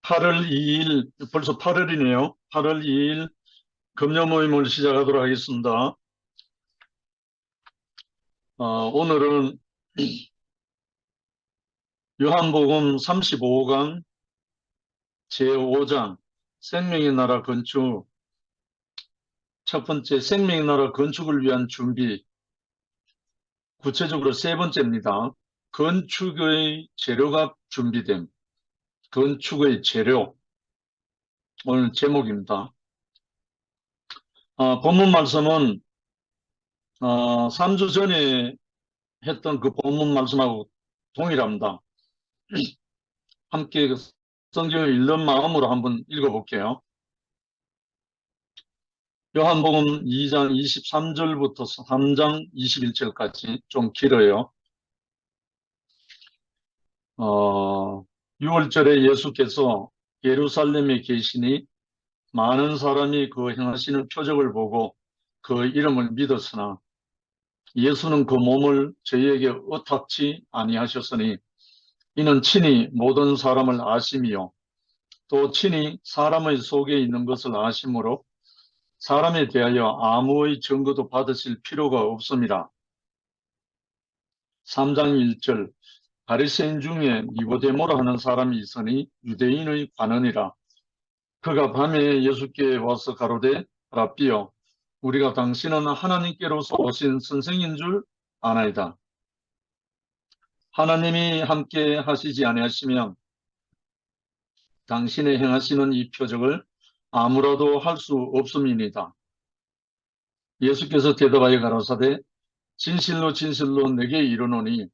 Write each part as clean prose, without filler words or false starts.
8월 2일, 벌써 8월이네요. 8월 2일 금요 모임을 시작하도록 하겠습니다. 오늘은 요한복음 35강 제5장 생명의 나라 건축, 첫 번째 생명의 나라 건축을 위한 준비, 구체적으로 세 번째입니다. 건축의 재료가 준비됨, 건축의 재료, 오늘 제목입니다. 본문 말씀은 3주 전에 했던 그 본문 말씀하고 동일합니다. 함께 성경을 읽는 마음으로 한번 읽어볼게요. 요한복음 2장 23절부터 3장 21절까지 좀 길어요. 6월절에 예수께서 예루살렘에 계시니 많은 사람이 그 행하시는 표적을 보고 그 이름을 믿었으나 예수는 그 몸을 저희에게 의탁치 아니하셨으니 이는 친히 모든 사람을 아심이요 또 친히 사람의 속에 있는 것을 아심으로 사람에 대하여 아무의 증거도 받으실 필요가 없습니다. 3장 1절 바리새인 중에 니고데모라 하는 사람이 있으니 유대인의 관원이라. 그가 밤에 예수께 와서 가로되 라삐여 우리가 당신은 하나님께로서 오신 선생인 줄 아나이다. 하나님이 함께 하시지 아니하시면 당신의 행하시는 이 표적을 아무라도 할 수 없음이니이다. 예수께서 대답하여 가라사대 진실로 진실로 내게 이르노니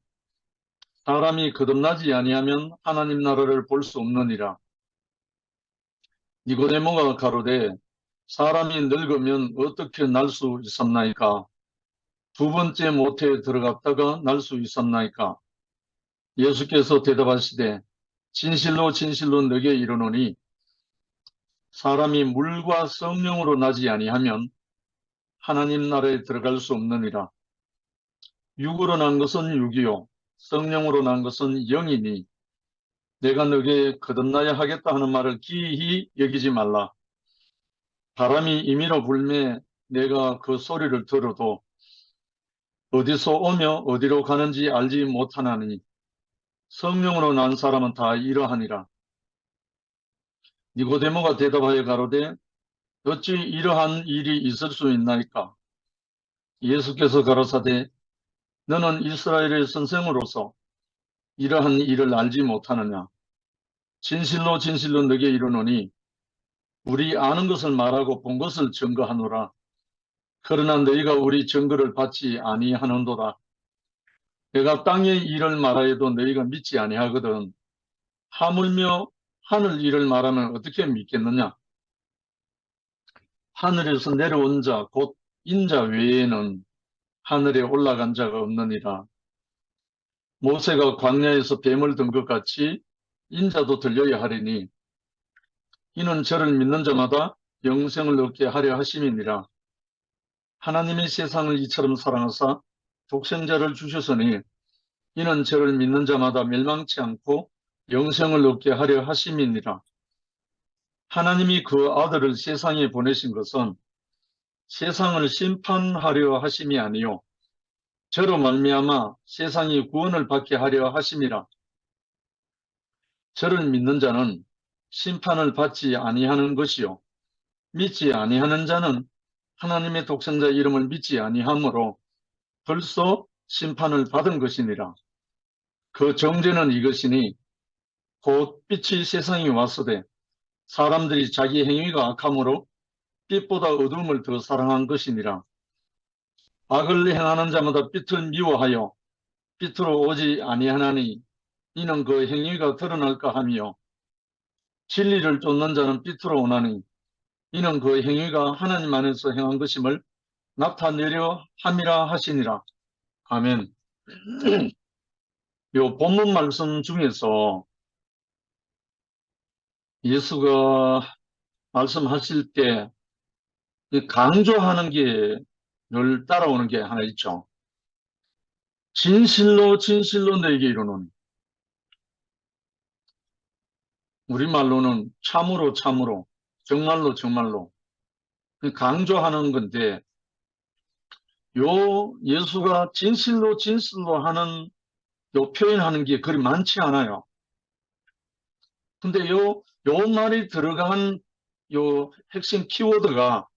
사람이 거듭나지 아니하면 하나님 나라를 볼 수 없느니라. 니고데모가 가로되 사람이 늙으면 어떻게 날 수 있었나이까? 두 번째 모태에 들어갔다가 날 수 있었나이까? 예수께서 대답하시되 진실로 진실로 내게 이르노니 사람이 물과 성령으로 나지 아니하면 하나님 나라에 들어갈 수 없느니라. 육으로 난 것은 육이요 성령으로 난 것은 영이니 내가 너에게 거듭나야 하겠다 하는 말을 기이히 여기지 말라. 바람이 임의로 불매 내가 그 소리를 들어도 어디서 오며 어디로 가는지 알지 못하나니 성령으로 난 사람은 다 이러하니라. 니고데모가 대답하여 가로되 어찌 이러한 일이 있을 수 있나이까? 예수께서 가라사대 너는 이스라엘의 선생으로서 이러한 일을 알지 못하느냐? 진실로 진실로 너에게 이르노니 우리 아는 것을 말하고 본 것을 증거하노라. 그러나 너희가 우리 증거를 받지 아니하는도다. 내가 땅의 일을 말하여도 너희가 믿지 아니하거든. 하물며 하늘 일을 말하면 어떻게 믿겠느냐? 하늘에서 내려온 자, 곧 인자 외에는 하늘에 올라간 자가 없느니라. 모세가 광야에서 뱀을 든 것 같이 인자도 들려야 하리니 이는 저를 믿는 자마다 영생을 얻게 하려 하심이니라. 하나님이 세상을 이처럼 사랑하사 독생자를 주셨으니 이는 저를 믿는 자마다 멸망치 않고 영생을 얻게 하려 하심이니라. 하나님이 그 아들을 세상에 보내신 것은 세상을 심판하려 하심이 아니요 저로 말미암아 세상이 구원을 받게 하려 하심이라. 저를 믿는 자는 심판을 받지 아니하는 것이요 믿지 아니하는 자는 하나님의 독생자 이름을 믿지 아니하므로 벌써 심판을 받은 것이니라. 그 정죄는 이것이니 곧 빛이 세상에 왔으되 사람들이 자기 행위가 악함으로 빛보다 어두움을 더 사랑한 것이니라. 악을 행하는 자마다 빛을 미워하여 빛으로 오지 아니하나니 이는 그 행위가 드러날까 하며 진리를 쫓는 자는 빛으로 오나니 이는 그 행위가 하나님 안에서 행한 것임을 나타내려 함이라 하시니라. 아멘. 요 본문 말씀 중에서 예수가 말씀하실 때 강조하는 게 늘 따라오는 게 하나 있죠. 진실로 진실로 너에게 이르노니. 우리말로는 참으로 참으로, 정말로 정말로 강조하는 건데, 요 예수가 진실로 진실로 하는 요 표현하는 게 그리 많지 않아요. 근데 요 말이 들어간 요 핵심 키워드가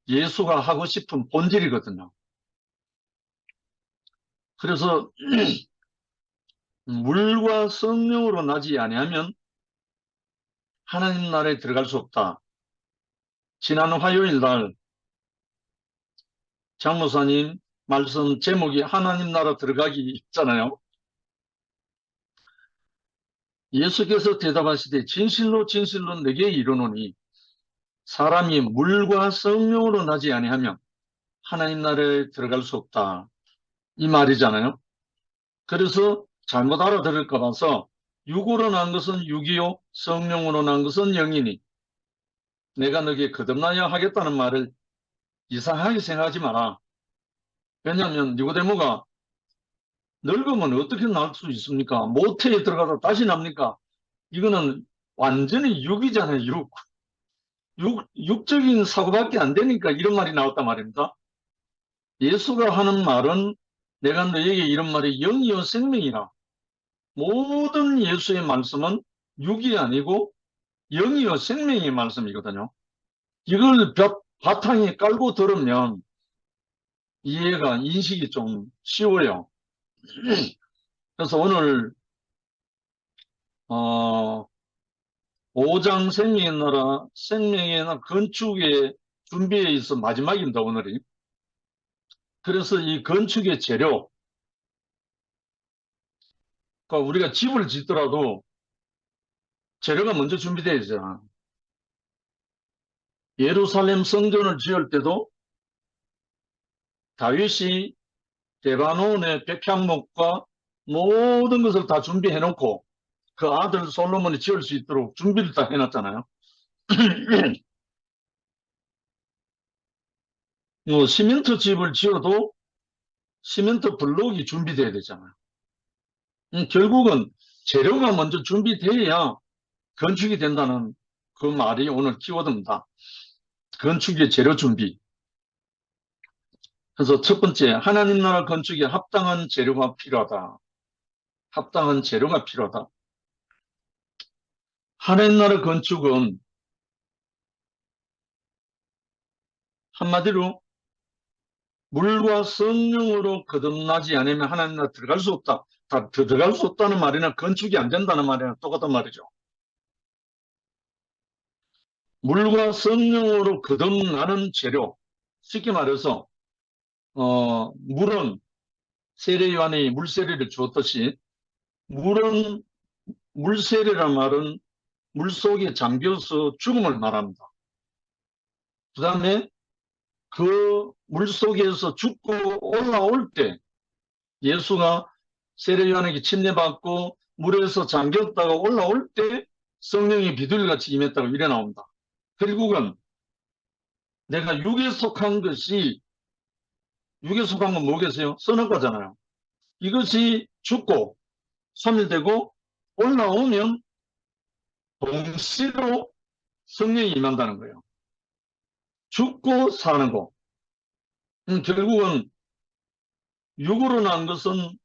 예수가 하고 싶은 본질이거든요. 그래서 물과 성령으로 나지 아니하면 하나님 나라에 들어갈 수 없다. 지난 화요일 날 장모사님 말씀 제목이 하나님 나라 들어가기 있잖아요. 예수께서 대답하시되 진실로 진실로 내게 이르노니 사람이 물과 성령으로 나지 아니하면 하나님 나라에 들어갈 수 없다. 이 말이잖아요. 그래서 잘못 알아들을까 봐서 육으로 난 것은 육이요 성령으로 난 것은 영이니 내가 너에게 거듭나야 하겠다는 말을 이상하게 생각하지 마라. 왜냐하면 니고데모가 늙으면 어떻게 날 수 있습니까? 모태에 들어가다 다시 납니까? 이거는 완전히 육이잖아요. 육적인 사고밖에 안 되니까 이런 말이 나왔단 말입니다. 예수가 하는 말은 내가 너에게 이런 말이 영이요 생명이라. 모든 예수의 말씀은 육이 아니고 영이요 생명의 말씀이거든요. 이걸 바탕에 깔고 들으면 이해가, 인식이 좀 쉬워요. 그래서 오늘 5장 생명의 나라 건축의 준비에 있어 마지막입니다, 오늘이. 그래서 이 건축의 재료, 그러니까 우리가 집을 짓더라도 재료가 먼저 준비되어 있잖아. 예루살렘 성전을 지을 때도 다윗이 레바논의 백향목과 모든 것을 다 준비해 놓고 그 아들 솔로몬이 지을 수 있도록 준비를 다 해놨잖아요. 뭐 시멘트 집을 지어도 시멘트 블록이 준비돼야 되잖아요. 결국은 재료가 먼저 준비돼야 건축이 된다는 그 말이 오늘 키워드입니다. 건축의 재료 준비. 그래서 첫 번째, 하나님 나라 건축에 합당한 재료가 필요하다. 합당한 재료가 필요하다. 하나님 나라 건축은 한마디로 물과 성령으로 거듭나지 않으면 하나님 나라 들어갈 수 없다. 다 들어갈 수 없다는 말이나 건축이 안 된다는 말이나 똑같은 말이죠. 물과 성령으로 거듭나는 재료. 쉽게 말해서 물은 세례요한이 물세례를 주었듯이 물은 물세례란 말은 물속에 잠겨서 죽음을 말합니다. 그 다음에 그 물속에서 죽고 올라올 때 예수가 세례요한에게 침례받고 물에서 잠겼다가 올라올 때 성령이 비둘기같이 임했다고 이래 나옵니다. 결국은 내가 육에 속한 건 뭐겠어요? 선악과잖아요. 이것이 죽고 소멸되고 올라오면 동시로 성령이 임한다는 거예요. 죽고 사는 거. 결국은 육으로 난 것은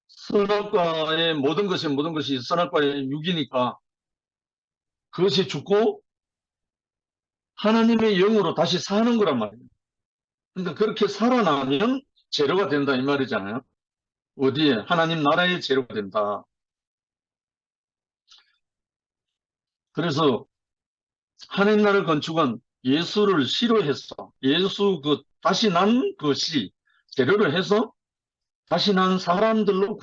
선악과의 모든 것이 선악과의 육이니까 그것이 죽고 하나님의 영으로 다시 사는 거란 말이에요. 그러니까 그렇게 살아나면 재료가 된다 이 말이잖아요. 어디에? 하나님 나라의 재료가 된다. 그래서 하나님 나라 건축은 예수를 시로 해서 예수 다시 난 그 시, 재료를 해서 다시 난 사람들로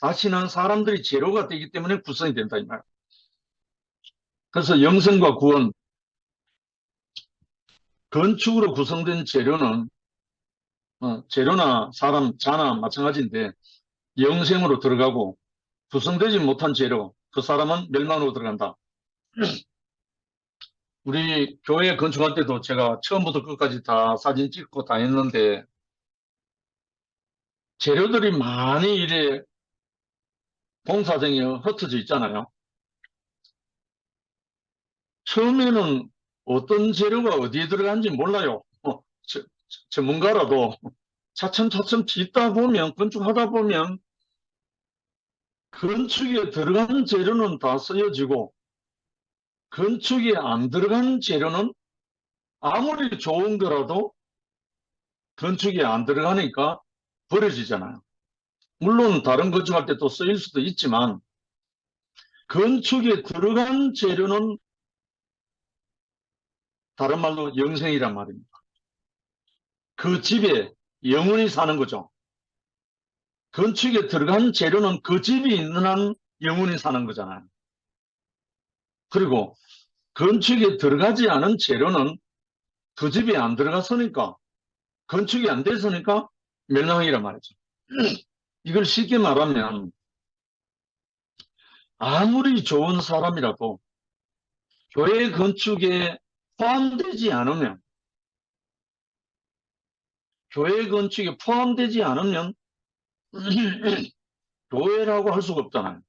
다시 난 사람들이 재료가 되기 때문에 구성이 된다 이 말. 그래서 영생과 구원, 건축으로 구성된 재료는 재료나 사람, 자나 마찬가지인데 영생으로 들어가고 구성되지 못한 재료, 그 사람은 멸망으로 들어간다. 우리 교회 건축할 때도 제가 처음부터 끝까지 다 사진 찍고 다 했는데 재료들이 많이 이래 공사장에 흩어져 있잖아요. 처음에는 어떤 재료가 어디에 들어간지 몰라요. 전문가라도 차츰차츰 짓다 보면, 건축하다 보면 건축에 들어간 재료는 다 쓰여지고 건축에 안 들어간 재료는 아무리 좋은 거라도 건축에 안 들어가니까 버려지잖아요. 물론 다른 건축할 때 또 쓰일 수도 있지만 건축에 들어간 재료는 다른 말로 영생이란 말입니다. 그 집에 영원히 사는 거죠. 건축에 들어간 재료는 그 집이 있는 한 영원히 사는 거잖아요. 그리고 건축에 들어가지 않은 재료는 그 집에 안 들어갔으니까, 건축이 안 됐으니까 멸망이란 말이죠. 이걸 쉽게 말하면 아무리 좋은 사람이라도 교회 건축에 포함되지 않으면, 교회 건축에 포함되지 않으면 교회라고 할 수가 없잖아요.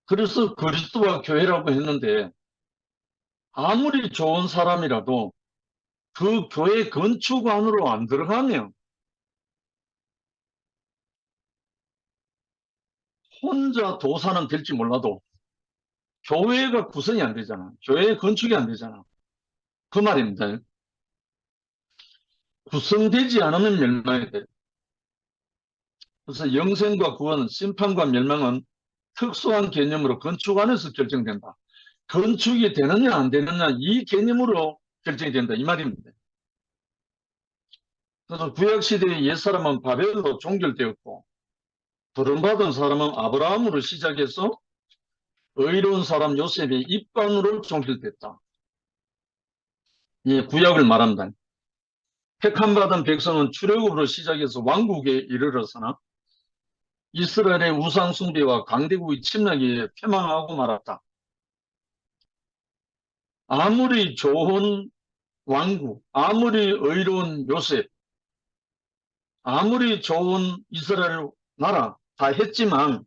그래서 그리스도와 교회라고 했는데 아무리 좋은 사람이라도 그 교회 건축 안으로 안 들어가면 혼자 도사는 될지 몰라도 교회가 구성이 안 되잖아. 교회 건축이 안 되잖아. 그 말입니다. 구성되지 않으면 멸망이 돼. 그래서 영생과 구원, 심판과 멸망은 특수한 개념으로 건축 안에서 결정된다. 건축이 되느냐 안 되느냐 이 개념으로 결정이 된다 이 말입니다. 그래서 구약시대의 옛사람은 바벨로 종결되었고 부름받은 사람은 아브라함으로 시작해서 의로운 사람 요셉의 입간으로 종결됐다. 이 구약을 말한다. 택함받은 백성은 출애굽으로 시작해서 왕국에 이르렀으나 이스라엘의 우상 숭배와 강대국의 침략에 패망하고 말았다. 아무리 좋은 왕국, 아무리 의로운 요셉, 아무리 좋은 이스라엘 나라 다 했지만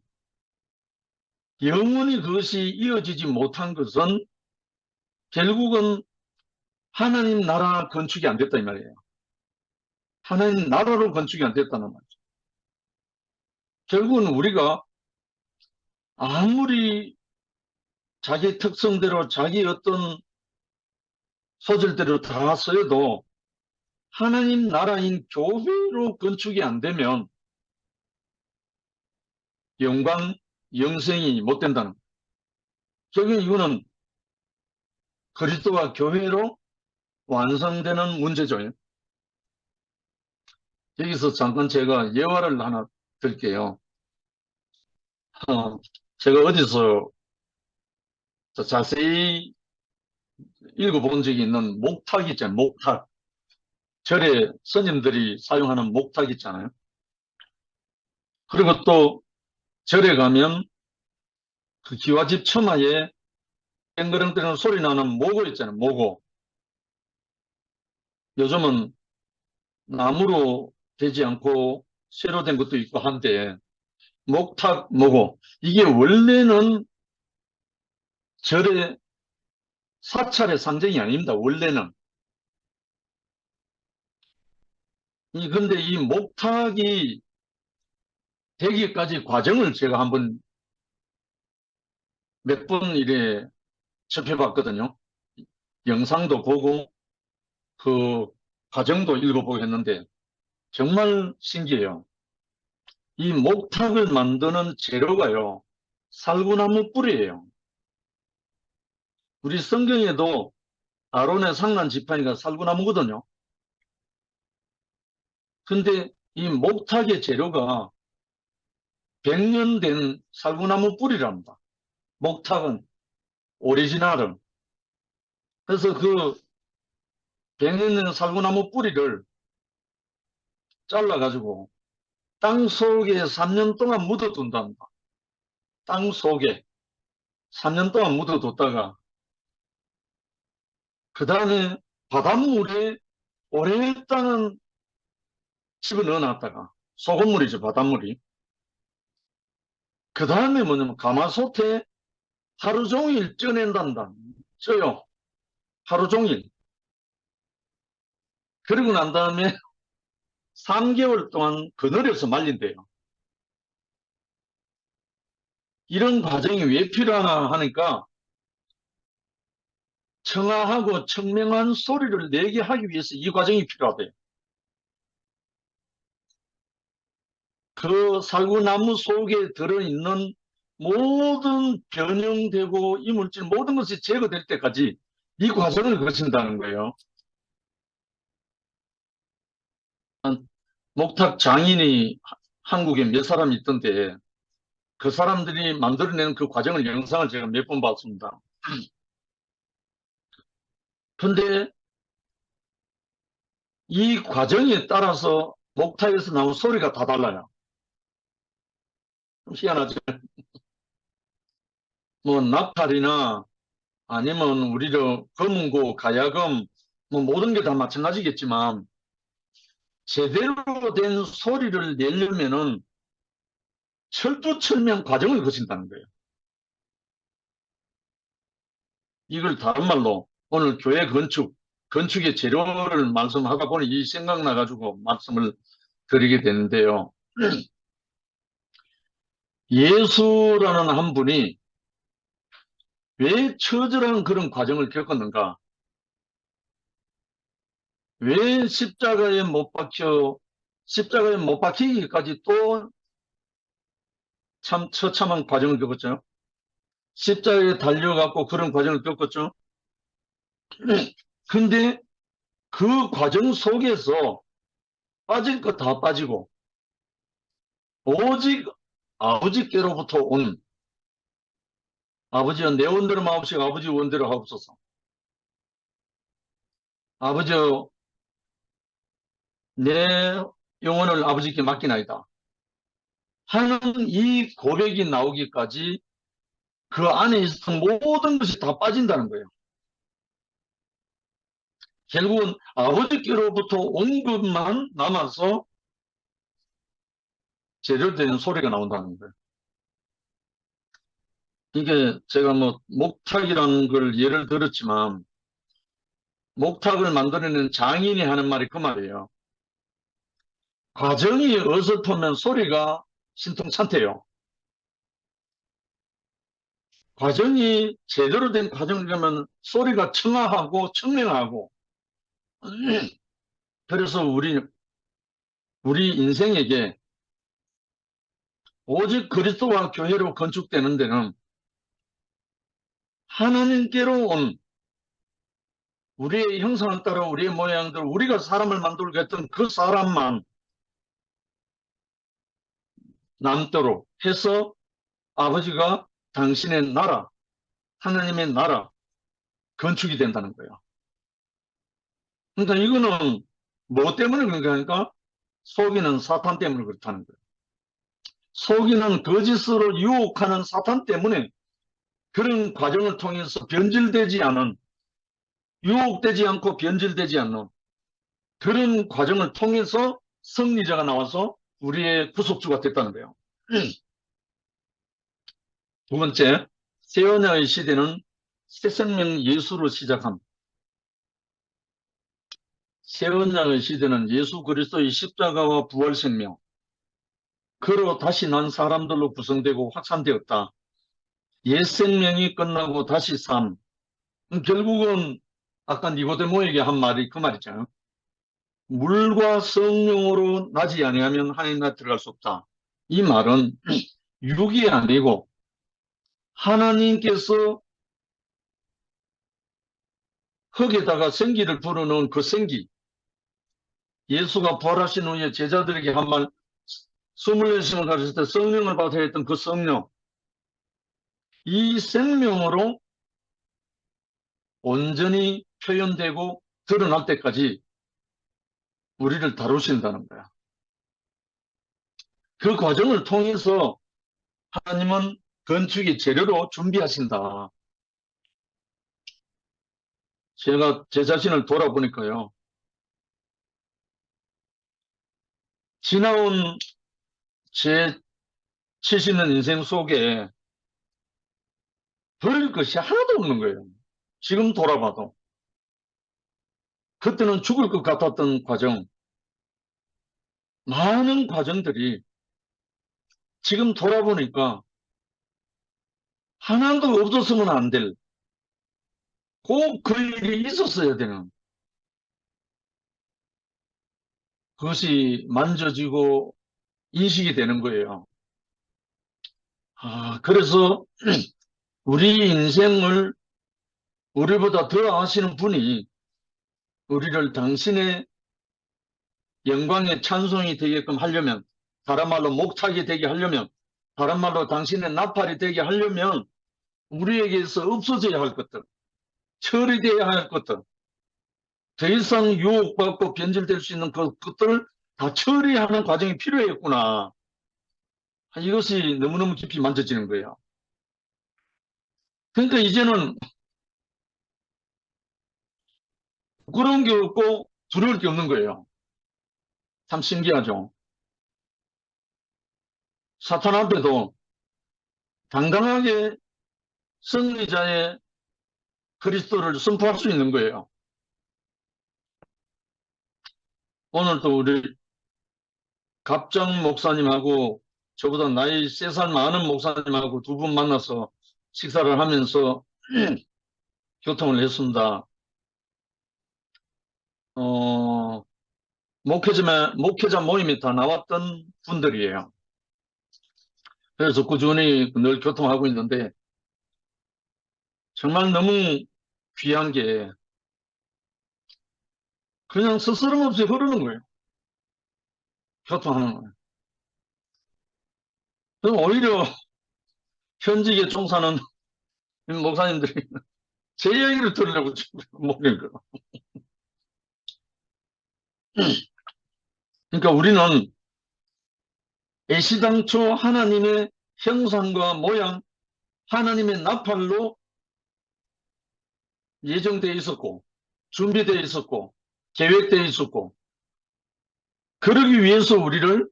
영원히 그것이 이어지지 못한 것은 결국은 하나님 나라 건축이 안 됐다 이 말이에요. 하나님 나라로 건축이 안 됐다는 말이죠. 결국은 우리가 아무리 자기 특성대로 자기 어떤 소질대로 다 써도 하나님 나라인 교회로 건축이 안 되면 영광, 영생이 못 된다는 거예요. 결국 이거는 그리스도와 교회로 완성되는 문제죠. 여기서 잠깐 제가 예화를 하나 들게요. 제가 어디서 자세히 읽어본 적이 있는 목탁 있잖아요. 목탁. 절에 스님들이 사용하는 목탁 있잖아요. 그리고 또 절에 가면 그 기와집 처마에 땡그렁땡그렁 소리 나는 모고 있잖아요. 모고. 요즘은 나무로 되지 않고 쇠로 된 것도 있고 한데 목탁 모고 이게 원래는 절의 사찰의 상징이 아닙니다. 원래는. 근데 이 목탁이 되기까지 과정을 제가 한번 몇 번 이래 접해봤거든요. 영상도 보고 그 과정도 읽어보고 했는데 정말 신기해요. 이 목탁을 만드는 재료가요, 살구나무 뿌리예요. 우리 성경에도 아론의 상란 지팡이가 살구나무거든요. 근데 이 목탁의 재료가 100년 된 살구나무 뿌리랍니다. 목탁은 오리지널은. 그래서 그 100년 된 살구나무 뿌리를 잘라가지고 땅 속에 3년 동안 묻어둔답니다. 땅 속에 3년 동안 묻어뒀다가 그 다음에 바닷물에 오랫동안 집어넣어 놨다가 소금물이죠. 바닷물이. 그 다음에 뭐냐면 가마솥에 하루 종일 쪄낸단다. 쪄요. 하루 종일. 그러고 난 다음에 3개월 동안 그늘에서 말린대요. 이런 과정이 왜 필요하나 하니까 청아하고 청명한 소리를 내게 하기 위해서 이 과정이 필요하대요. 그 살구나무 속에 들어있는 모든 변형되고 이물질 모든 것이 제거될 때까지 이 과정을 거친다는 거예요. 목탁 장인이 한국에 몇 사람 있던데 그 사람들이 만들어낸 그 과정을 영상을 제가 몇 번 봤습니다. 근데 이 과정에 따라서 목탁에서 나온 소리가 다 달라요. 좀 희한하죠? 뭐 나팔이나 아니면 우리로 검은고, 가야금 뭐 모든 게 다 마찬가지겠지만 제대로 된 소리를 내려면은 철두철미한 과정을 거친다는 거예요. 이걸 다른 말로 오늘 교회 건축의 재료를 말씀하다 보니 이 생각나가지고 말씀을 드리게 되는데요. 예수라는 한 분이 왜 처절한 그런 과정을 겪었는가? 왜 십자가에 못 박히기까지 또 참 처참한 과정을 겪었죠? 십자가에 달려갖고 그런 과정을 겪었죠? 근데 그 과정 속에서 빠질 거 다 빠지고 오직 아버지께로부터 온 아버지여 내 원대로 마옵시고 아버지 원대로 하옵소서. 아버지여 내 영혼을 아버지께 맡기나이다 하는 이 고백이 나오기까지 그 안에 있었던 모든 것이 다 빠진다는 거예요. 결국은 아버지께로부터 온 것만 남아서 제대로 된 소리가 나온다는 거예요. 이게 제가 뭐 목탁이라는 걸 예를 들었지만 목탁을 만들어내는 장인이 하는 말이 그 말이에요. 과정이 어설프면 소리가 신통찮대요. 과정이 제대로 된 과정이라면 소리가 청아하고 청명하고 그래서 우리 인생에게 오직 그리스도와 교회로 건축되는 데는 하나님께로 온 우리의 형상을 따라 우리의 모양대로 우리가 사람을 만들고 했던 그 사람만 남도록 해서 아버지가 당신의 나라, 하나님의 나라 건축이 된다는 거예요. 그러니까 이거는 뭐 때문에 그런가 하니까 속이는 사탄 때문에 그렇다는 거예요. 속이는 거짓으로 유혹하는 사탄 때문에 그런 과정을 통해서 변질되지 않은 유혹되지 않고 변질되지 않는 그런 과정을 통해서 승리자가 나와서 우리의 구속주가 됐다는 거예요. 두 번째, 세언야의 시대는 새 생명 예수로 시작함. 세언야의 시대는 예수 그리스도의 십자가와 부활 생명, 그로 다시 난 사람들로 구성되고 확산되었다. 옛 생명이 끝나고 다시 삶. 결국은 아까 니고데모에게 한 말이 그 말이잖아요. 물과 성령으로 나지 아니하면 하나님 나라에 들어갈 수 없다. 이 말은 육이 아니고 하나님께서 흙에다가 생기를 불어넣은 그 생기, 예수가 부활하신 후에 제자들에게 한 말, 24시간을 가르칠 때 성령을 받아야 했던 그 성령, 이 생명으로 온전히 표현되고 드러날 때까지 우리를 다루신다는 거야. 그 과정을 통해서 하나님은 건축의 재료로 준비하신다. 제가 제 자신을 돌아보니까요. 지나온 제 70년 인생 속에 버릴 것이 하나도 없는 거예요. 지금 돌아봐도. 그때는 죽을 것 같았던 과정, 많은 과정들이 지금 돌아보니까 하나도 없었으면 안 될, 꼭 그 일이 있었어야 되는, 그것이 만져지고 인식이 되는 거예요. 그래서 우리 인생을 우리보다 더 아시는 분이 우리를 당신의 영광의 찬송이 되게끔 하려면, 다른 말로 목탁이 되게 하려면, 다른 말로 당신의 나팔이 되게 하려면 우리에게서 없어져야 할 것들, 처리되어야 할 것들, 더 이상 유혹받고 변질될 수 있는 것들을 다 처리하는 과정이 필요했구나. 이것이 너무너무 깊이 만져지는 거예요. 그러니까 이제는 부끄러운 게 없고 두려울 게 없는 거예요. 참 신기하죠. 사탄 앞에도 당당하게 승리자의 그리스도를 선포할 수 있는 거예요. 오늘도 우리 갑장 목사님하고 저보다 나이 3살 많은 목사님하고 두 분 만나서 식사를 하면서 교통을 했습니다. 목회자 모임에 다 나왔던 분들이에요. 그래서 꾸준히 늘 교통하고 있는데 정말 너무 귀한 게 그냥 스스럼 없이 흐르는 거예요. 교통하는 거예요. 그럼 오히려 현직에 종사하는 목사님들이 제 얘기를 들으려고 모이는 거예요. 그러니까 우리는 애시당초 하나님의 형상과 모양, 하나님의 나팔로 예정되어 있었고, 준비되어 있었고, 계획되어 있었고, 그러기 위해서 우리를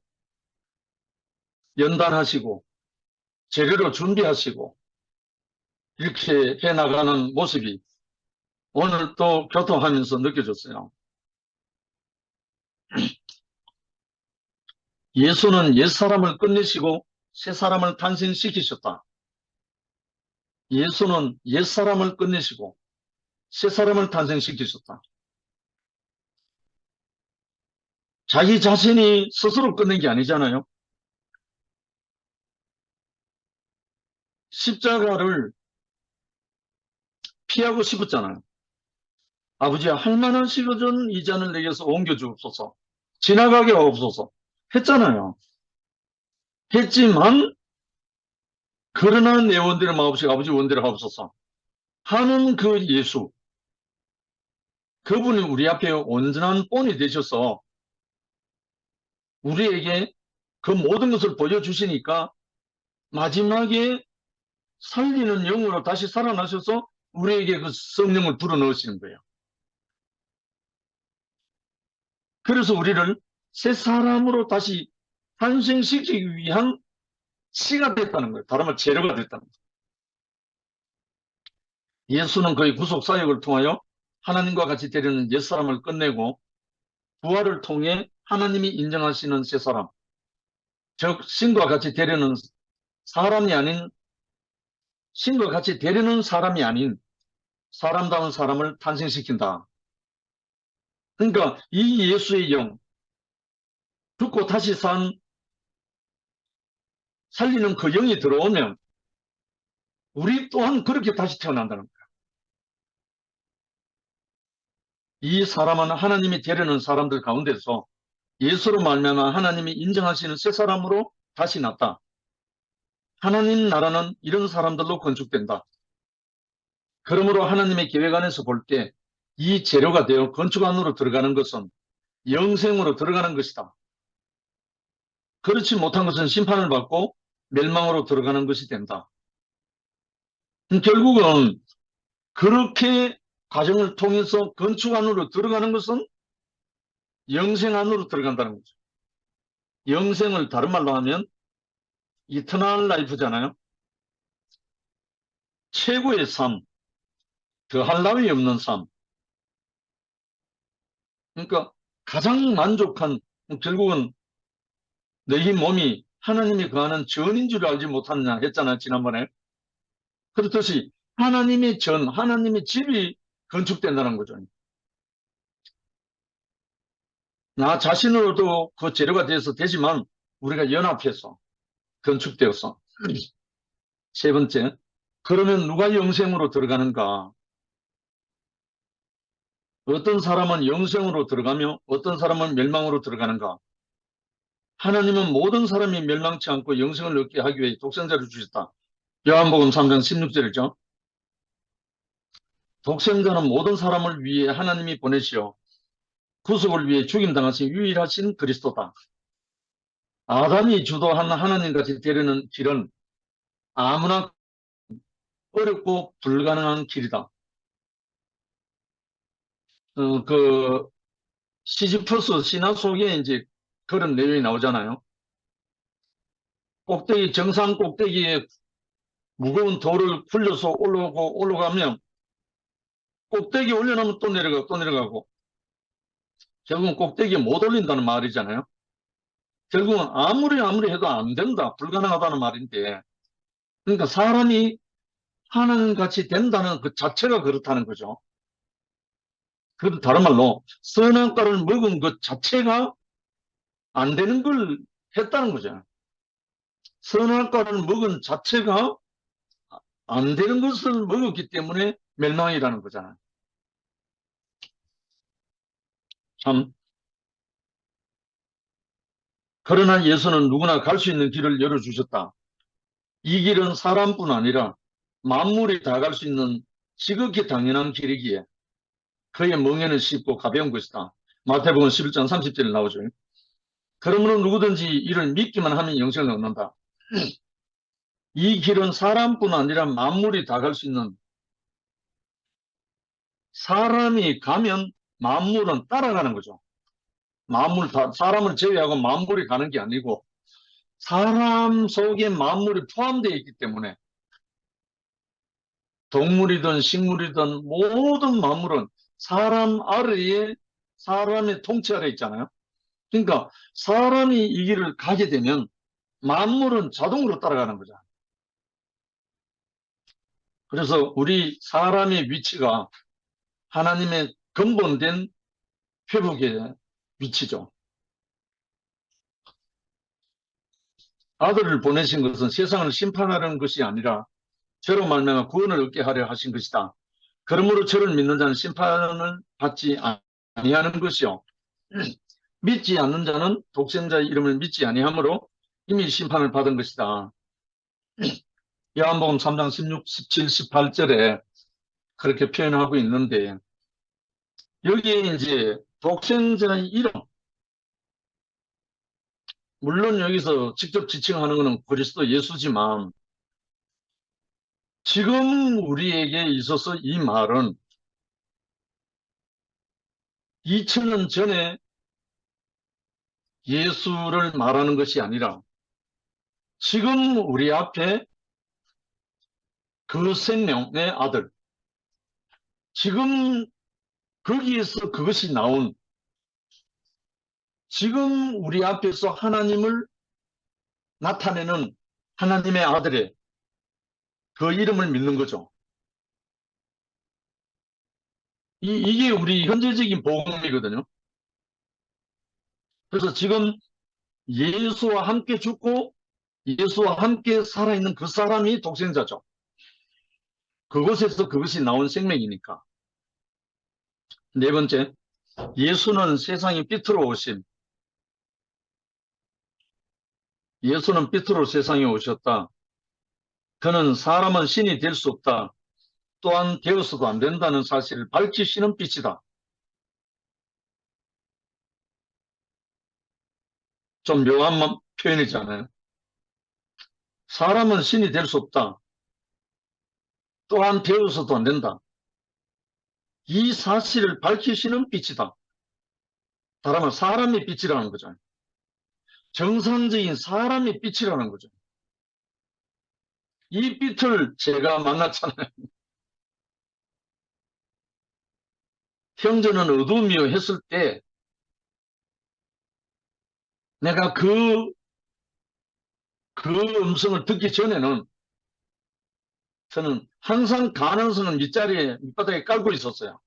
연단하시고, 재료로 준비하시고, 이렇게 해나가는 모습이 오늘 또 교통하면서 느껴졌어요. 예수는 옛사람을 끝내시고 새사람을 탄생시키셨다. 예수는 옛사람을 끝내시고 새사람을 탄생시키셨다. 자기 자신이 스스로 끝낸 게 아니잖아요. 십자가를 피하고 싶었잖아요. 아버지야, 할 만하시거든 이 잔을 내게서 옮겨주옵소서. 지나가게 없어서 했잖아요. 했지만 그러나 내 원대로 마옵시고 아버지 원대로 하옵소서 하는 그 예수, 그분이 우리 앞에 온전한 본이 되셔서 우리에게 그 모든 것을 보여주시니까 마지막에 살리는 영으로 다시 살아나셔서 우리에게 그 성령을 불어넣으시는 거예요. 그래서 우리를 새 사람으로 다시 탄생시키기 위한 씨가 됐다는 거예요. 다른 말 재료가 됐다는 거예요. 예수는 그의 구속사역을 통하여 하나님과 같이 되려는 옛사람을 끝내고 부활을 통해 하나님이 인정하시는 새 사람, 즉 신과 같이 되려는 사람이 아닌, 신과 같이 되려는 사람이 아닌 사람다운 사람을 탄생시킨다. 그러니까 이 예수의 영, 죽고 다시 살리는 그 영이 들어오면 우리 또한 그렇게 다시 태어난다는 거야. 이 사람은 하나님이 되려는 사람들 가운데서 예수로 말미암아 하나님이 인정하시는 새 사람으로 다시 났다. 하나님 나라는 이런 사람들로 건축된다. 그러므로 하나님의 계획 안에서 볼 때 이 재료가 되어 건축 안으로 들어가는 것은 영생으로 들어가는 것이다. 그렇지 못한 것은 심판을 받고 멸망으로 들어가는 것이 된다. 결국은 그렇게 과정을 통해서 건축 안으로 들어가는 것은 영생 안으로 들어간다는 거죠. 영생을 다른 말로 하면 이터널 라이프잖아요. 최고의 삶, 더할 나위 없는 삶. 그러니까 가장 만족한, 결국은 너희 몸이 하나님이 거하는 전인 줄 알지 못하느냐 했잖아요, 지난번에. 그렇듯이 하나님의 전, 하나님의 집이 건축된다는 거죠. 나 자신으로도 그 재료가 돼서 되지만 우리가 연합해서 건축되어서. 세 번째, 그러면 누가 영생으로 들어가는가? 어떤 사람은 영생으로 들어가며 어떤 사람은 멸망으로 들어가는가? 하나님은 모든 사람이 멸망치 않고 영생을 얻게 하기 위해 독생자를 주셨다. 요한복음 3장 16절이죠. 독생자는 모든 사람을 위해 하나님이 보내시어 구속을 위해 죽임당하신 유일하신 그리스도다. 아담이 주도한 하나님같이 되려는 길은 아무나 어렵고 불가능한 길이다. 그 시지퍼스 신화 속에 이제 그런 내용이 나오잖아요. 꼭대기, 정상 꼭대기에 무거운 돌을 굴려서 올라가면 꼭대기 올려놓으면 또 내려가고 또 내려가고 결국은 꼭대기에 못 올린다는 말이잖아요. 결국은 아무리 해도 안 된다, 불가능하다는 말인데, 그러니까 사람이 하나님같이 된다는 그 자체가 그렇다는 거죠. 그 다른 말로 선악과를 먹은 것 자체가 안 되는 걸 했다는 거죠. 선악과를 먹은 자체가 안 되는 것을 먹었기 때문에 멸망이라는 거잖아요. 참. 그러나 예수는 누구나 갈 수 있는 길을 열어주셨다. 이 길은 사람뿐 아니라 만물이 다 갈 수 있는 지극히 당연한 길이기에 그의 멍에는 쉽고 가벼운 것이다. 마태복음 11장 30절에 나오죠. 그러므로 누구든지 이를 믿기만 하면 영생을 얻는다. 이 길은 사람뿐 아니라 만물이 다 갈 수 있는, 사람이 가면 만물은 따라가는 거죠. 사람을 제외하고 만물이 가는 게 아니고 사람 속에 만물이 포함되어 있기 때문에 동물이든 식물이든 모든 만물은 사람 아래에, 사람의 통치 아래 있잖아요. 그러니까 사람이 이 길을 가게 되면 만물은 자동으로 따라가는 거죠. 그래서 우리 사람의 위치가 하나님의 근본된 회복의 위치죠. 아들을 보내신 것은 세상을 심판하려는 것이 아니라 저로 말미암아 구원을 얻게 하려 하신 것이다. 그러므로 저를 믿는 자는 심판을 받지 아니하는 것이요, 믿지 않는 자는 독생자의 이름을 믿지 아니하므로 이미 심판을 받은 것이다. 요한복음 3장 16, 17, 18절에 그렇게 표현하고 있는데, 여기에 이제 독생자의 이름, 물론 여기서 직접 지칭하는 것은 그리스도 예수지만 지금 우리에게 있어서 이 말은 2000년 전에 예수를 말하는 것이 아니라 지금 우리 앞에 그 생명의 아들, 지금 거기에서 그것이 나온, 지금 우리 앞에서 하나님을 나타내는 하나님의 아들의 그 이름을 믿는 거죠. 이게 우리 현재적인 복음이거든요. 그래서 지금 예수와 함께 죽고 예수와 함께 살아있는 그 사람이 독생자죠. 그곳에서 그것이 나온 생명이니까. 네 번째, 예수는 세상의 빛으로 오심. 예수는 빛으로 세상에 오셨다. 그는 사람은 신이 될 수 없다. 또한 되어서도 안 된다는 사실을 밝히시는 빛이다. 좀 묘한 표현이잖아요. 사람은 신이 될 수 없다. 또한 되어서도 안 된다. 이 사실을 밝히시는 빛이다. 다른 말 사람의 빛이라는 거죠. 정상적인 사람의 빛이라는 거죠. 이 빛을 제가 만났잖아요. 형제는 어둠이요 했을 때 내가 그 음성을 듣기 전에는 저는 항상 가능성은 밑자리에 밑바닥에 깔고 있었어요.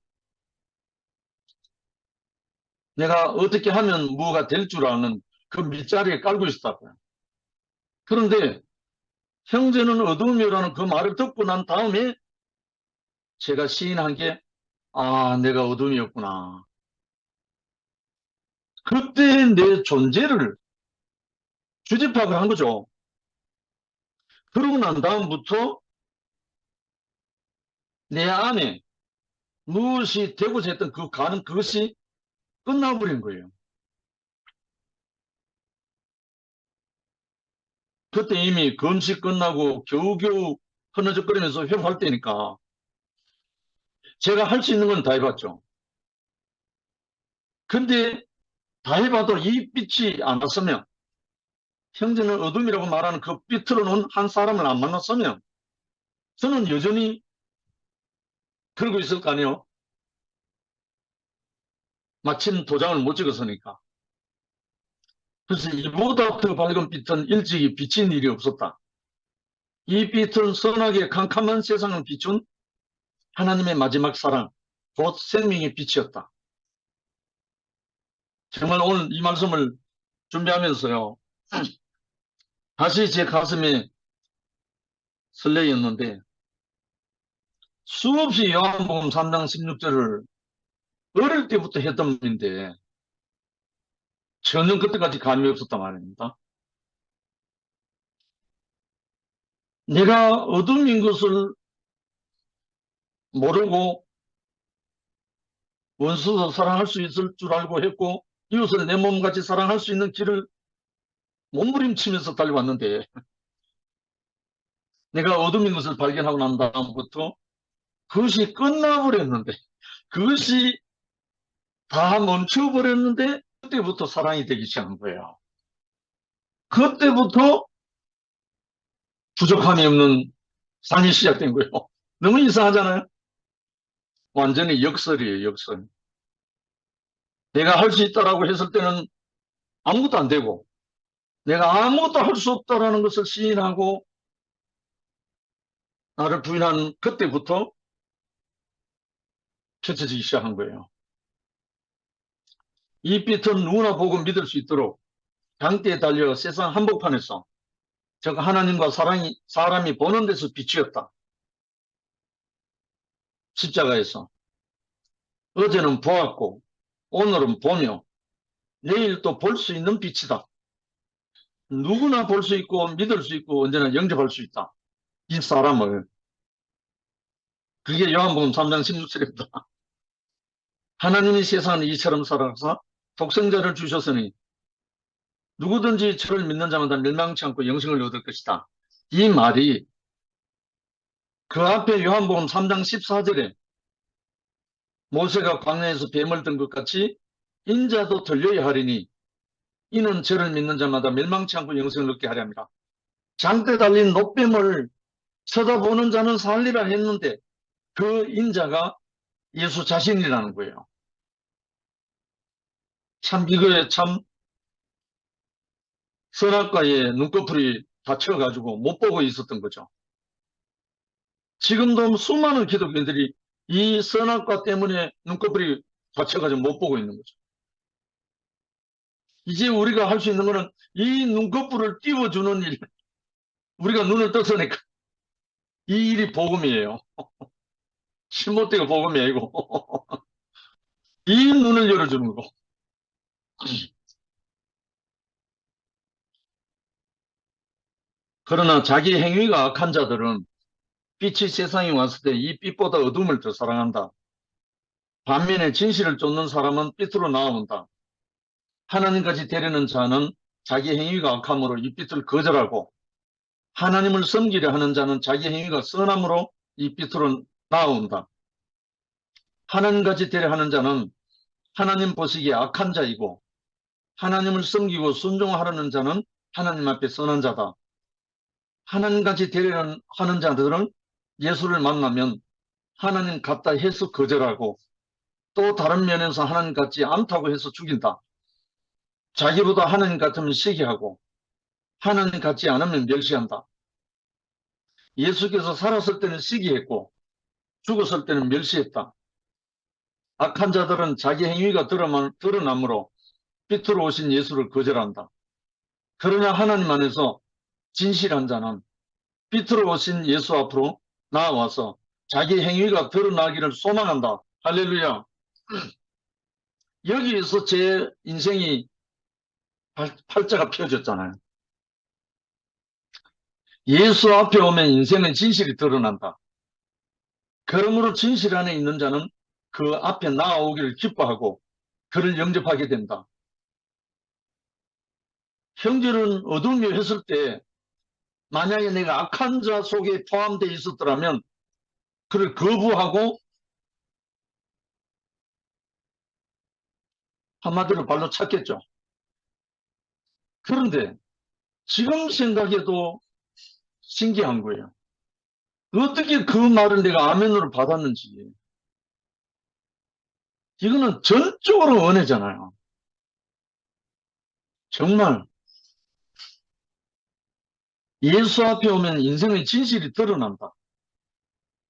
내가 어떻게 하면 뭐가 될 줄 아는 그 밑자리에 깔고 있었다고요. 그런데 형제는 어둠이라는 그 말을 듣고 난 다음에 제가 시인한 게, 아, 내가 어둠이었구나. 그때 내 존재를 주제 파악을 한 거죠. 그러고 난 다음부터 내 안에 무엇이 되고자 했던 그 가는 그것이 끝나버린 거예요. 그때 이미 금식 끝나고 겨우겨우 흐느적거리면서 회복할 때니까 제가 할 수 있는 건 다 해봤죠. 근데 다 해봐도 이 빛이 안 왔으면, 형제는 어둠이라고 말하는 그 빛으로 놓은 한 사람을 안 만났으면 저는 여전히 그러고 있을 거 아니에요. 마침 도장을 못 찍었으니까. 그래서 이보다 더 밝은 빛은 일찍이 비친 일이 없었다. 이 빛은 선하게 캄캄한 세상을 비춘 하나님의 마지막 사랑, 곧 생명의 빛이었다. 정말 오늘 이 말씀을 준비하면서요, 다시 제 가슴에 설레였는데, 수없이 요한복음 3장 16절을 어릴 때부터 했던 분인데 전혀 그때까지 감이 없었단 말입니다. 내가 어둠인 것을 모르고 원수도 사랑할 수 있을 줄 알고 했고 이웃을 내 몸같이 사랑할 수 있는 길을 몸부림치면서 달려왔는데, 내가 어둠인 것을 발견하고 난 다음부터 그것이 끝나버렸는데, 그것이 다 멈춰버렸는데 그때부터 사랑이 되기 시작한 거예요. 그때부터 부족함이 없는 삶이 시작된 거예요. 너무 이상하잖아요. 완전히 역설이에요, 역설. 내가 할 수 있다라고 했을 때는 아무것도 안 되고, 내가 아무것도 할 수 없다라는 것을 시인하고 나를 부인한 그때부터 펼쳐지기 시작한 거예요. 이 빛은 누구나 보고 믿을 수 있도록 장대에 달려 세상 한복판에서, 즉 하나님과 사람이 보는 데서 빛이었다. 십자가에서. 어제는 보았고 오늘은 보며 내일 또 볼 수 있는 빛이다. 누구나 볼 수 있고 믿을 수 있고 언제나 영접할 수 있다. 이 사람을. 그게 요한복음 3장 16절입니다. 하나님이 세상을 이처럼 사랑하사 독생자를 주셨으니 누구든지 저를 믿는 자마다 멸망치 않고 영생을 얻을 것이다. 이 말이 그 앞에 요한복음 3장 14절에 모세가 광야에서 뱀을 든 것 같이 인자도 들려야 하리니 이는 저를 믿는 자마다 멸망치 않고 영생을 얻게 하려 합니다. 장대 달린 노뱀을 쳐다보는 자는 살리라 했는데 그 인자가 예수 자신이라는 거예요. 참 이거에 참 선악과에 눈꺼풀이 다쳐가지고 못 보고 있었던 거죠. 지금도 수많은 기독교인들이 이 선악과 때문에 눈꺼풀이 다쳐가지고 못 보고 있는 거죠. 이제 우리가 할 수 있는 거는 이 눈꺼풀을 띄워주는 일, 우리가 눈을 떴으니까 이 일이 복음이에요. 신못되고 복음이 아니고 이 눈을 열어주는 거. 그러나 자기 행위가 악한 자들은 빛이 세상에 왔을 때 이 빛보다 어둠을 더 사랑한다. 반면에 진실을 쫓는 사람은 빛으로 나아온다. 하나님까지 되려는 자는 자기 행위가 악함으로 이 빛을 거절하고 하나님을 섬기려 하는 자는 자기 행위가 선함으로 이 빛으로 나아온다. 하나님까지 되려 하는 자는 하나님 보시기에 악한 자이고 하나님을 섬기고 순종하려는 자는 하나님 앞에 선한 자다. 하나님같이 되려는 하는 자들은 예수를 만나면 하나님 같다 해서 거절하고, 또 다른 면에서 하나님 같지 않다고 해서 죽인다. 자기보다 하나님 같으면 시기하고 하나님 같지 않으면 멸시한다. 예수께서 살았을 때는 시기했고 죽었을 때는 멸시했다. 악한 자들은 자기 행위가 드러나므로 삐뚤어오신 예수를 거절한다. 그러나 하나님 안에서 진실한 자는 삐뚤어오신 예수 앞으로 나아와서 자기 행위가 드러나기를 소망한다. 할렐루야. 여기에서 제 인생이 팔자가 펴졌잖아요. 예수 앞에 오면 인생의 진실이 드러난다. 그러므로 진실 안에 있는 자는 그 앞에 나아오기를 기뻐하고 그를 영접하게 된다. 형제는 어둠이 했을 때 만약에 내가 악한 자 속에 포함되어 있었더라면 그를 거부하고 한마디로 발로 찼겠죠. 그런데 지금 생각해도 신기한 거예요. 어떻게 그 말을 내가 아멘으로 받았는지. 이거는 전적으로 은혜잖아요. 정말 예수 앞에 오면 인생의 진실이 드러난다.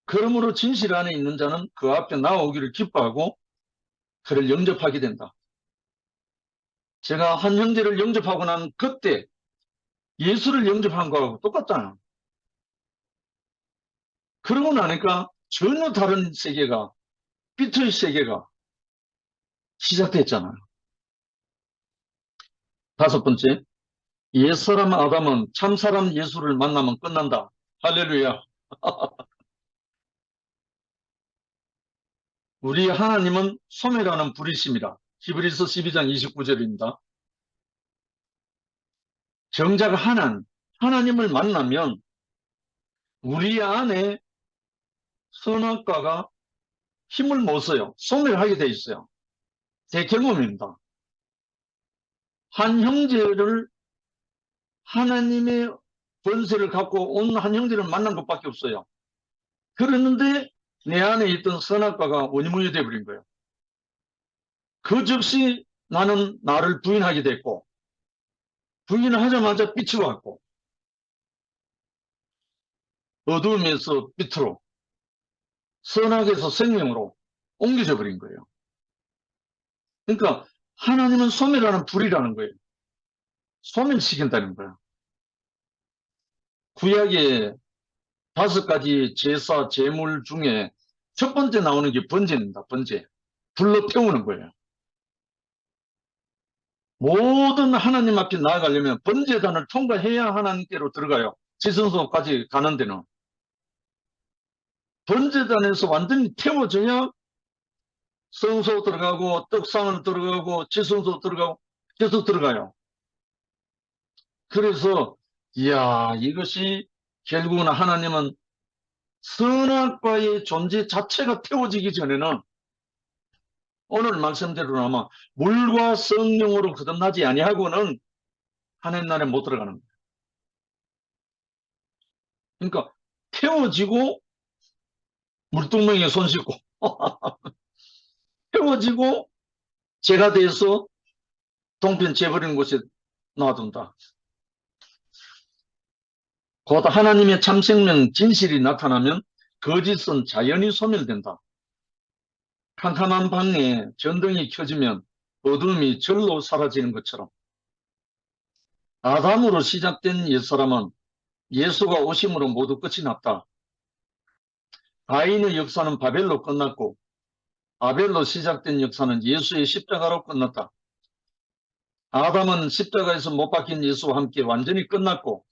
그러므로 진실 안에 있는 자는 그 앞에 나오기를 기뻐하고 그를 영접하게 된다. 제가 한 형제를 영접하고 난 그때 예수를 영접한 거하고 똑같잖아요. 그러고 나니까 전혀 다른 세계가, 피터의 세계가 시작됐잖아요. 다섯 번째, 옛사람 아담은 참사람 예수를 만나면 끝난다. 할렐루야. 우리 하나님은 소멸하는 불이십니다. 히브리서 12장 29절입니다. 정작 하나님을 만나면 우리 안에 선악과가 힘을 못 써요. 소멸하게 돼 있어요. 제 경험입니다. 한 형제를 하나님의 권세를 갖고 온 한 형제를 만난 것밖에 없어요. 그랬는데 내 안에 있던 선악과가 원인무효 되어버린 거예요. 그 즉시 나는 나를 부인하게 됐고, 부인을 하자마자 빛이 왔고, 어두움에서 빛으로, 선악에서 생명으로 옮겨져 버린 거예요. 그러니까 하나님은 소멸하는 불이라는 거예요. 소멸시킨다는 거예요. 구약의 5가지 제사, 제물 중에 첫 번째 나오는 게 번제입니다. 번제. 불로 태우는 거예요. 모든 하나님 앞에 나아가려면 번제단을 통과해야 하나님께로 들어가요. 지성소까지 가는 데는. 번제단에서 완전히 태워져야 성소 들어가고 떡상을 들어가고 지성소 들어가고 계속 들어가요. 그래서 이야, 이것이 결국은 하나님은 선악과의 존재 자체가 태워지기 전에는 오늘 말씀대로 아마 물과 성령으로 거듭나지 아니하고는 하나님 나라에 못 들어가는 거예요. 그러니까 태워지고 물두멍에 손 씻고 태워지고 죄가 돼서 동편 재버리는 곳에 놔둔다. 곧 하나님의 참생명 진실이 나타나면 거짓은 자연히 소멸된다. 캄캄한 방에 전등이 켜지면 어둠이 절로 사라지는 것처럼 아담으로 시작된 옛사람은 예수가 오심으로 모두 끝이 났다. 가인의 역사는 바벨로 끝났고 아벨로 시작된 역사는 예수의 십자가로 끝났다. 아담은 십자가에서 못 박힌 예수와 함께 완전히 끝났고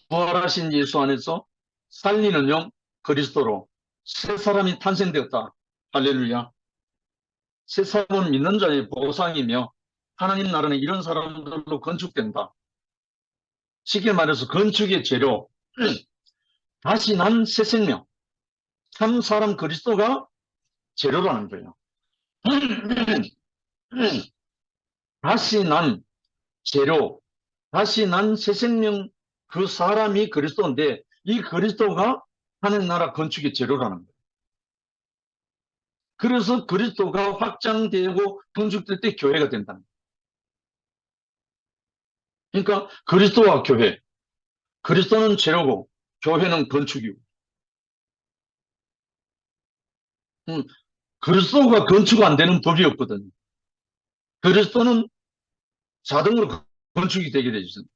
부활하신 예수 안에서 살리는 영 그리스도로 새 사람이 탄생되었다. 할렐루야. 새 사람은 믿는 자의 보상이며 하나님 나라는 이런 사람들로 건축된다. 쉽게 말해서 건축의 재료, 다시 난 새 생명, 참 사람 그리스도가 재료라는 거예요. 다시 난 재료, 다시 난 새 생명 그 사람이 그리스도인데 이 그리스도가 하나님 나라 건축의 재료라는 거예요. 그래서 그리스도가 확장되고 건축될 때 교회가 된다는 거예요. 그러니까 그리스도와 교회, 그리스도는 재료고 교회는 건축이고 음, 그리스도가 건축 안 되는 법이 없거든요. 그리스도는 자동으로 건축이 되게 되어 있습니다.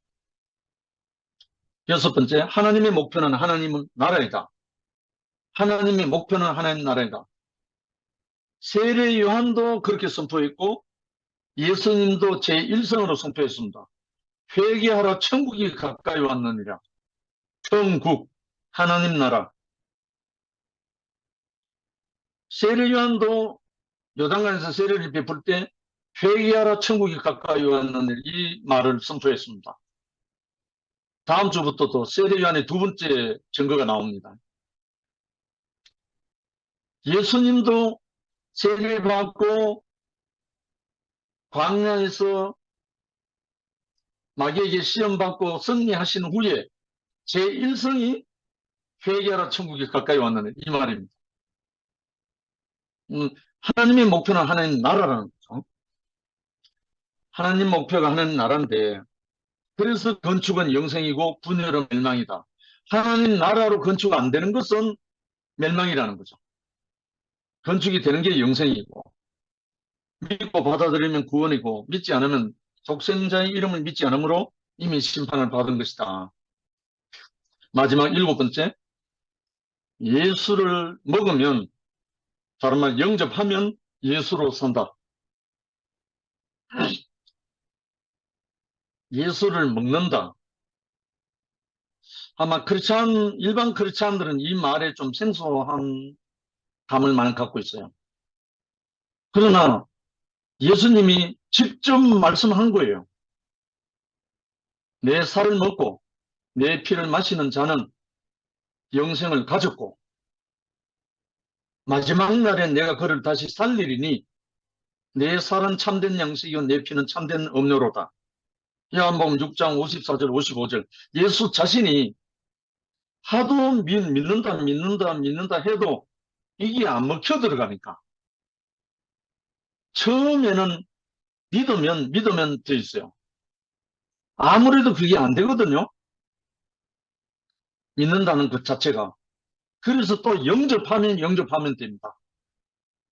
여섯 번째, 하나님의 목표는 하나님은 나라이다. 하나님의 목표는 하나님 나라이다. 세례 요한도 그렇게 선포했고 예수님도 제1성으로 선포했습니다. 회개하라 천국이 가까이 왔느니라. 천국, 하나님 나라. 세례 요한도 요단강에서 세례를 베풀 때 회개하라 천국이 가까이 왔느니라 이 말을 선포했습니다. 다음 주부터 또 세례 요한의 두 번째 증거가 나옵니다. 예수님도 세례를 받고 광야에서 마귀에게 시험받고 승리하신 후에 제1성이 회개하라 천국이 가까이 왔느니라 이 말입니다. 하나님의 목표는 하나님 나라라는 거죠. 하나님 목표가 하나님 나라인데 그래서 건축은 영생이고 분열은 멸망이다. 하나님 나라로 건축 안 되는 것은 멸망이라는 거죠. 건축이 되는 게 영생이고 믿고 받아들이면 구원이고 믿지 않으면 독생자의 이름을 믿지 않으므로 이미 심판을 받은 것이다. 마지막 일곱 번째, 예수를 먹으면 다른 말 영접하면 예수로 산다. 예수를 먹는다. 아마 일반 크리스찬들은 이 말에 좀 생소한 감을 많이 갖고 있어요. 그러나 예수님이 직접 말씀한 거예요. 내 살을 먹고 내 피를 마시는 자는 영생을 가졌고 마지막 날에 내가 그를 다시 살리리니 내 살은 참된 양식이요 내 피는 참된 음료로다. 요한복음 6장 54절 55절 예수 자신이 하도 믿는다 해도 이게 안 먹혀 들어가니까 처음에는 믿으면 돼 있어요. 아무래도 그게 안 되거든요. 믿는다는 것 자체가. 그래서 또 영접하면 됩니다.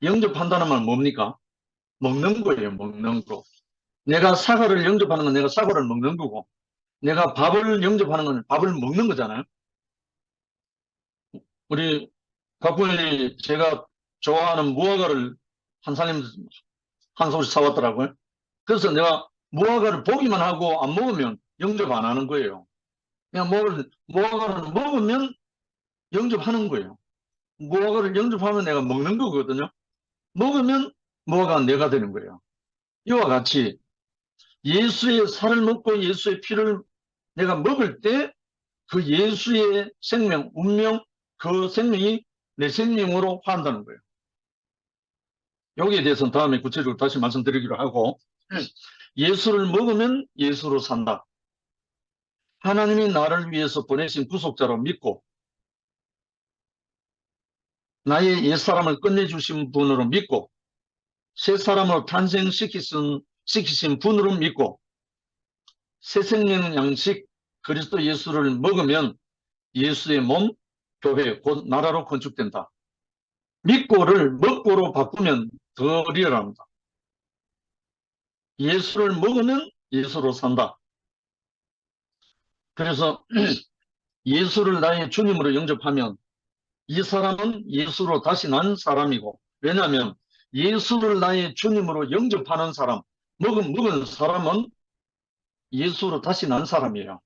영접한다는 말 뭡니까? 먹는 거예요. 먹는 거. 내가 사과를 영접하는 건 내가 사과를 먹는 거고 내가 밥을 영접하는 건 밥을 먹는 거잖아요. 우리 박부현이 제가 좋아하는 무화과를 한 사람 한 소씩 사왔더라고요. 그래서 내가 무화과를 보기만 하고 안 먹으면 영접 안 하는 거예요. 그냥 무화과를 먹으면 영접하는 거예요. 무화과를 영접하면 내가 먹는 거거든요. 먹으면 무화과가 내가 되는 거예요. 이와 같이 예수의 살을 먹고 예수의 피를 내가 먹을 때 그 예수의 생명, 운명, 그 생명이 내 생명으로 환다는 거예요. 여기에 대해서는 다음에 구체적으로 다시 말씀드리기로 하고 예수를 먹으면 예수로 산다. 하나님이 나를 위해서 보내신 구속자로 믿고 나의 옛사람을 끝내주신 분으로 믿고 새 사람으로 탄생시키신 분으로 믿고 새 생명 양식 그리스도 예수를 먹으면 예수의 몸, 교회, 곧 나라로 건축된다. 믿고를 먹고로 바꾸면 더 리얼합니다. 예수를 먹으면 예수로 산다. 그래서 예수를 나의 주님으로 영접하면 이 사람은 예수로 다시 난 사람이고 왜냐하면 예수를 나의 주님으로 영접하는 사람, 먹은 사람은 예수로 다시 난 사람이에요.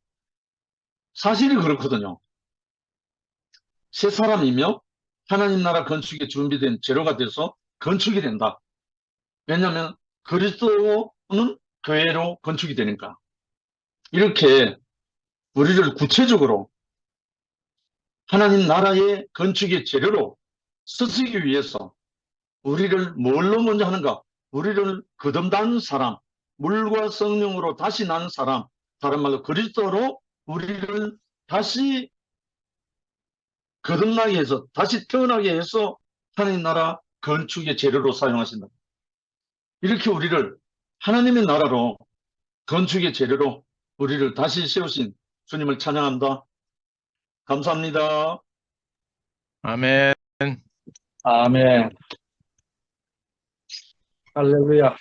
사실이 그렇거든요. 새 사람이며 하나님 나라 건축에 준비된 재료가 돼서 건축이 된다. 왜냐하면 그리스도는 교회로 건축이 되니까. 이렇게 우리를 구체적으로 하나님 나라의 건축의 재료로 쓰시기 위해서 우리를 뭘로 먼저 하는가? 우리를 거듭난 사람, 물과 성령으로 다시 난 사람, 다른 말로 그리스도로 우리를 다시 거듭나게 해서, 다시 태어나게 해서 하나님 나라 건축의 재료로 사용하신다. 이렇게 우리를 하나님의 나라로, 건축의 재료로 우리를 다시 세우신 주님을 찬양합니다. 감사합니다. 아멘. 아멘. 할렐루야.